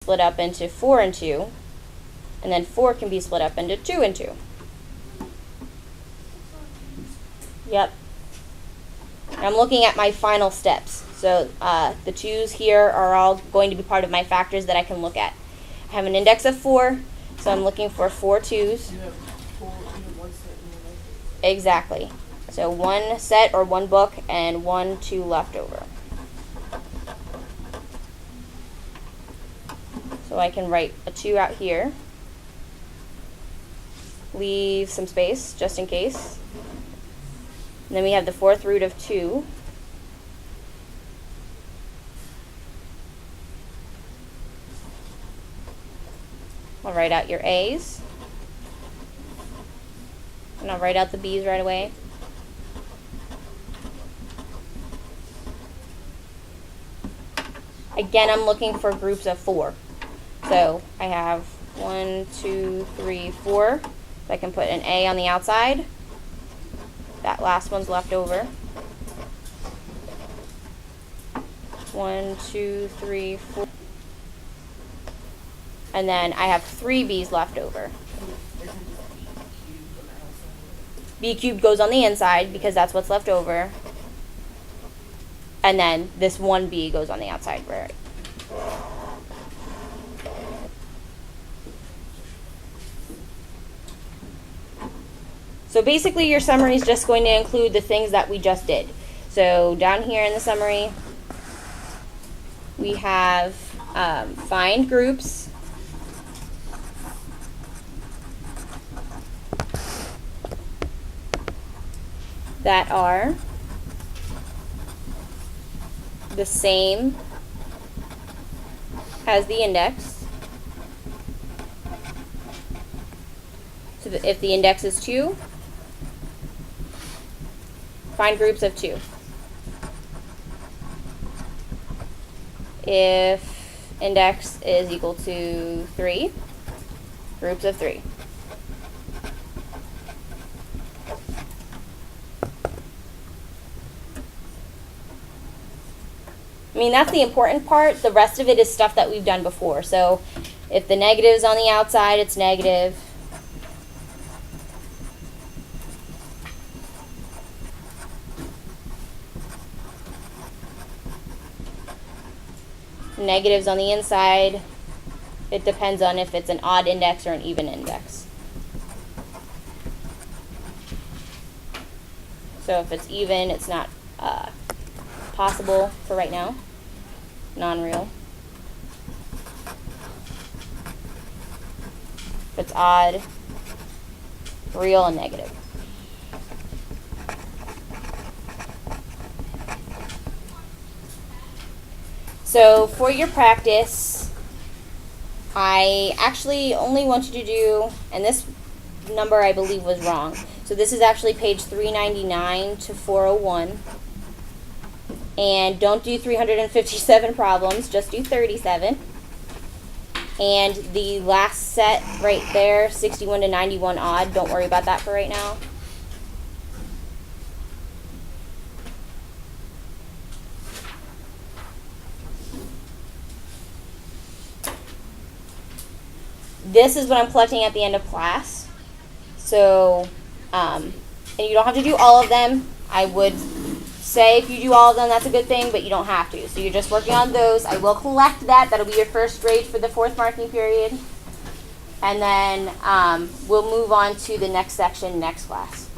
split up into 4 and 2, and then 4 can be split up into 2 and 2. Yep. I'm looking at my final steps. So the 2's here are all going to be part of my factors that I can look at. I have an index of 4, so I'm looking for 4 2's. You have one set and one left. Exactly. So 1 set or 1 book and 1 2 left over. So I can write a 2 out here. Leave some space just in case. And then we have the 4th root of 2. I'll write out your A's. And I'll write out the B's right away. Again, I'm looking for groups of 4. So I have 1, 2, 3, 4. So I can put an A on the outside. That last one's left over. 1, 2, 3, 4. And then I have 3 B's left over. B cubed goes on the inside because that's what's left over. And then this 1 B goes on the outside, right? So basically your summary is just going to include the things that we just did. So down here in the summary, we have find groups that are the same as the index. So that if the index is 2, find groups of 2. If index is equal to 3, groups of 3. I mean, that's the important part. The rest of it is stuff that we've done before. So if the negative is on the outside, it's negative. Negatives on the inside. It depends on if it's an odd index or an even index. So if it's even, it's not possible for right now. Non-real. If it's odd, real, and negative. So for your practice, I actually only want you to do, and this number I believe was wrong. So this is actually page 399 to 401. And don't do 357 problems, just do 37. And the last set right there, 61 to 91 odd, don't worry about that for right now. This is what I'm collecting at the end of class. So, and you don't have to do all of them. I would say if you do all of them, that's a good thing, but you don't have to. So you're just working on those. I will collect that. That'll be your first grade for the 4th marking period. And then we'll move on to the next section next class.